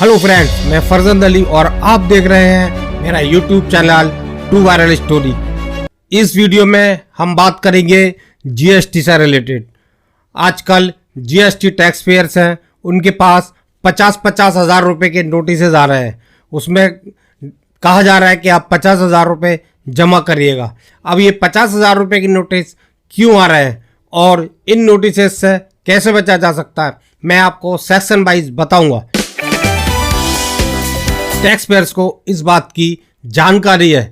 Hello friends, मैं फरजंद अली और आप देख रहे हैं मेरा YouTube channel to viral story. इस वीडियो में हम बात करेंगे जीएसटी से रिलेटेड। आजकल जीएसटी टैक्स पेयर्स हैं, उनके पास 50-50 हज़ार रुपये के नोटिसेज आ रहे हैं। उसमें कहा जा रहा है कि आप 50 हज़ार रुपये जमा करिएगा। अब ये 50 हज़ार रुपये की नोटिस क्यों आ रहे हैं और इन नोटिसेज से कैसे बचा जा सकता है, मैं आपको सेक्शन वाइज बताऊंगा। टैक्स पेयर्स को इस बात की जानकारी है,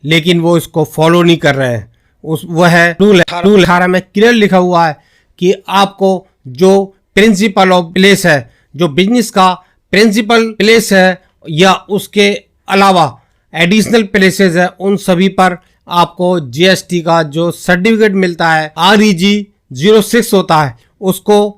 लेकिन वो इसको फॉलो नहीं कर रहे हैं। वो है रूल 18 में क्लियर लिखा हुआ है कि आपको जो प्रिंसिपल ऑफ प्लेस है, जो बिजनेस का प्रिंसिपल प्लेस है या उसके अलावा एडिशनल प्लेसेस है, उन सभी पर आपको जीएसटी का जो सर्टिफिकेट मिलता है REG 06 होता है, उसको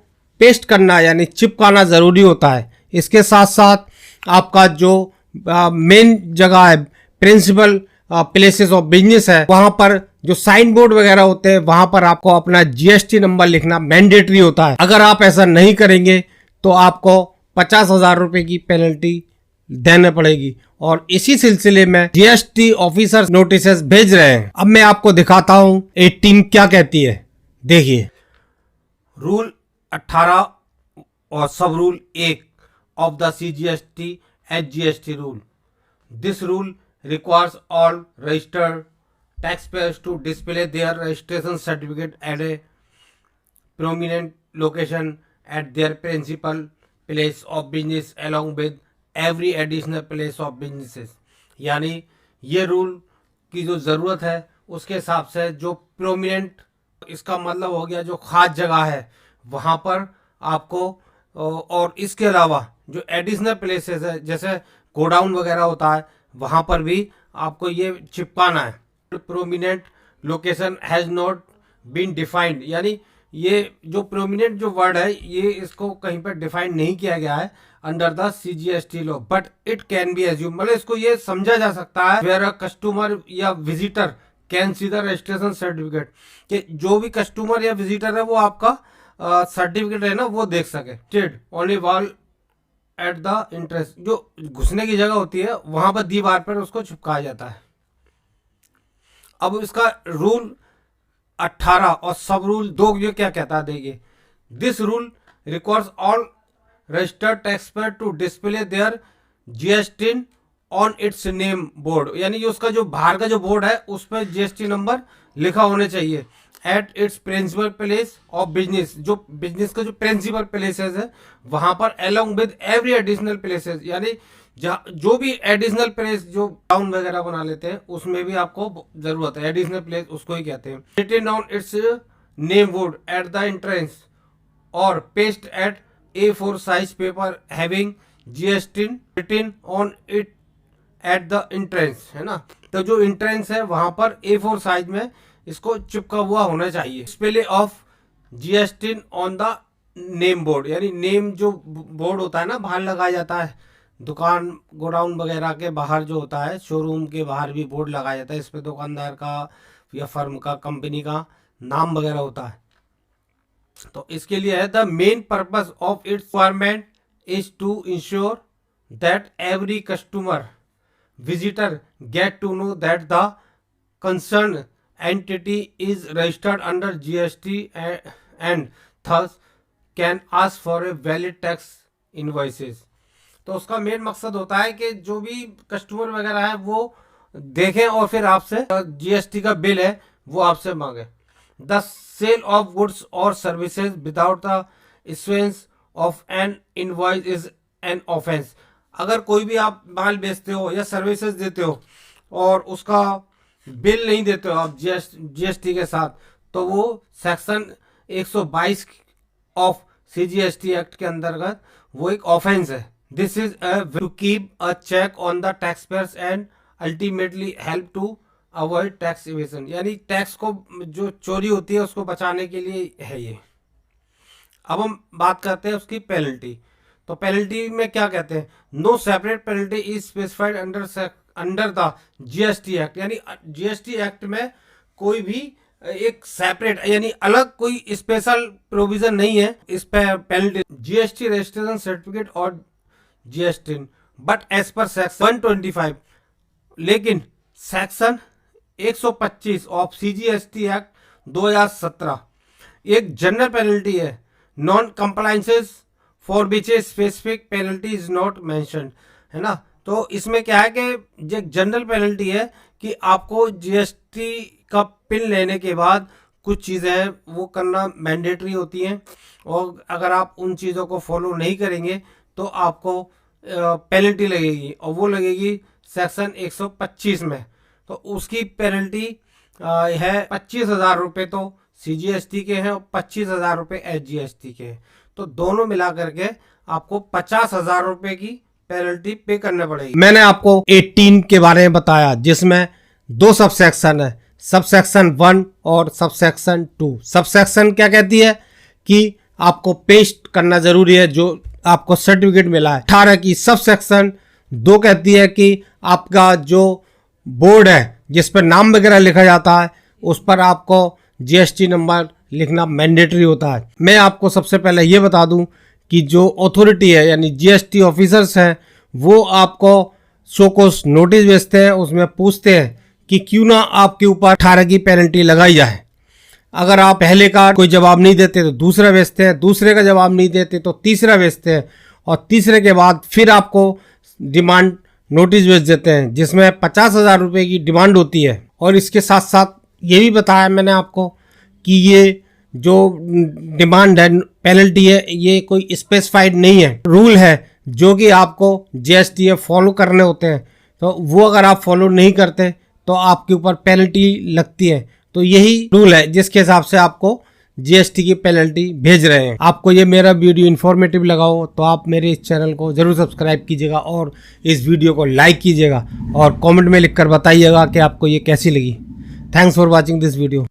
पेस्ट करना यानी चिपकाना ज़रूरी होता है। इसके साथ साथ आपका जो मेन जगह है, प्रिंसिपल प्लेसेस ऑफ बिजनेस है, वहां पर जो साइन बोर्ड वगैरह होते हैं वहां पर आपको अपना जीएसटी नंबर लिखना मैंडेटरी होता है। अगर आप ऐसा नहीं करेंगे तो आपको 50 हज़ार रुपये की पेनल्टी देना पड़ेगी। और इसी सिलसिले में जीएसटी ऑफिसर नोटिसेस भेज रहे हैं। अब मैं आपको दिखाता हूं 18 क्या कहती है। देखिए, रूल 18 और सब rule 1 of the CGST HGST rule. This rule requires all registered taxpayers to display their registration certificate at a prominent location at their principal place of business along with every additional place of businesses. यानी ये rule की जो ज़रूरत है उसके हिसाब से जो प्रोमिनेंट, इसका मतलब हो गया जो खास जगह है वहाँ पर आपको, और इसके अलावा जो एडिशनल प्लेसेस है जैसे गोडाउन वगैरह होता है वहाँ पर भी आपको ये चिपकाना है। Prominent location has not been defined, यानी ये जो प्रोमिनेंट जो वर्ड है ये इसको कहीं पर डिफाइन नहीं किया गया है under the CGST law, but it can be assume, मतलब इसको ये समझा जा सकता है वेयर अ कस्टमर या visitor can see the registration certificate, कि जो भी कस्टमर या विजिटर है वो आपका सर्टिफिकेट है ना वो देख सके। Stayed only wall at the interest, जो घुसने की जगह होती है वहां पर दीवार पर उसको चिपकाया जाता है। अब इसका रूल 18 और सब रूल 2 ये क्या कहता है, देखिए, this rule requires all registered taxpayer to display their GST on its name board, यानी जो उसका जो बाहर का जो बोर्ड है उस पर जीएसटी नंबर लिखा होना चाहिए at its principal place of business, जो बिजनेस का जो प्रिंसिपल प्लेसेस है वहां पर along with every additional places, यानी जो भी एडिशनल प्लेस जो टाउन वगैरह बना लेते हैं उसमें भी आपको जरूरत है, एडिशनल प्लेस उसको ही कहते हैं। Written on its name board at the entrance और paste at A4 size paper having GST written on it at the entrance, है ना। तो जो एंट्रेंस है वहां पर A4 साइज में इसको चिपका हुआ होना चाहिए। Display of GST on the name board, यानी नेम जो बोर्ड होता है ना बाहर लगाया जाता है, दुकान गोडाउन वगैरह के बाहर जो होता है, शोरूम के बाहर भी बोर्ड लगाया जाता है, इस पे दुकानदार का या फर्म का, कंपनी का नाम वगैरह होता है। तो इसके लिए है the main purpose of its requirement is to ensure that every customer visitor get to know that the concern entity is registered under GST and thus can ask for a valid tax invoices। तो उसका main मकसद होता है कि जो भी customer वगैरह है वो देखें और फिर आपसे जीएसटी का बिल है वो आपसे मांगे। द सेल ऑफ गुड्स और services without the issuance of N invoice is an offence. अगर कोई भी आप माल बेचते हो या सर्विसेज देते हो और उसका बिल नहीं देते हो आप जीएसटी के साथ, तो वो सेक्शन 122 ऑफ CGST एक्ट के अंतर्गत वो एक ऑफेंस है। This is to keep a check on the tax payers and ultimately help to avoid tax evasion, यानी टैक्स को जो चोरी होती है उसको बचाने के लिए है ये। अब हम बात करते हैं उसकी पेनल्टी। तो पेनल्टी में क्या कहते हैं, no separate penalty is specified under the GST act, यानी जीएसटी एक्ट में कोई भी एक सेपरेट यानी अलग कोई स्पेशल प्रोविजन नहीं है इस पे पेनल्टी। जीएसटी रजिस्ट्रेशन सर्टिफिकेट और GST, but as per section 125, लेकिन सेक्शन 125 ऑफ सीजीएसटी एक्ट 2017 एक जनरल पेनल्टी है, non compliances for which a specific penalty is not mentioned, है ना। तो इसमें क्या है कि ये जनरल पेनल्टी है कि आपको जीएसटी का पिन लेने के बाद कुछ चीज़ें हैं वो करना मैंडेटरी होती हैं, और अगर आप उन चीज़ों को फॉलो नहीं करेंगे तो आपको पेनल्टी लगेगी, और वो लगेगी सेक्शन 125 में। तो उसकी पेनल्टी है 25,000 रुपये तो सीजीएसटी के हैं और 25,000 रुपये एसजीएसटी के हैं। तो दोनों मिला करके आपको 50,000 रुपये की पेनल्टी पे करना पड़ेगी। मैंने आपको 18 के बारे में बताया, जिसमें 2 सब सेक्शन है, सब सेक्शन 1 और सब सेक्शन 2। सब सेक्शन क्या कहती है कि आपको पेस्ट करना जरूरी है जो आपको सर्टिफिकेट मिला है। 18 की सब सेक्शन 2 कहती है कि आपका जो बोर्ड है जिस पर नाम वगैरह लिखा जाता है उस पर आपको जीएसटी नंबर लिखना मैंडेटरी होता है। मैं आपको सबसे पहले ये बता दूं कि जो अथॉरिटी है यानी जीएसटी ऑफिसर्स हैं वो आपको शोकोस नोटिस भेजते हैं, उसमें पूछते हैं कि क्यों ना आपके ऊपर 18 की पेनल्टी लगाई जाए। अगर आप पहले का कोई जवाब नहीं देते तो दूसरा भेजते हैं, दूसरे का जवाब नहीं देते तो तीसरा भेजते हैं, और तीसरे के बाद फिर आपको डिमांड नोटिस भेज देते हैं जिसमें 50,000 रुपये की डिमांड होती है। और इसके साथ साथ ये भी बताया मैंने आपको कि ये जो डिमांड है पेनल्टी है ये कोई स्पेसिफाइड नहीं है, रूल है जो कि आपको जीएसटी फॉलो करने होते हैं। तो वो अगर आप फॉलो नहीं करते तो आपके ऊपर पेनल्टी लगती है। तो यही रूल है जिसके हिसाब से आपको जीएसटी की पेनल्टी भेज रहे हैं। आपको ये मेरा वीडियो इन्फॉर्मेटिव लगा हो तो आप मेरे इस चैनल को ज़रूर सब्सक्राइब कीजिएगा और इस वीडियो को लाइक कीजिएगा और कमेंट में लिखकर बताइएगा कि आपको ये कैसी लगी। Thanks for watching this video.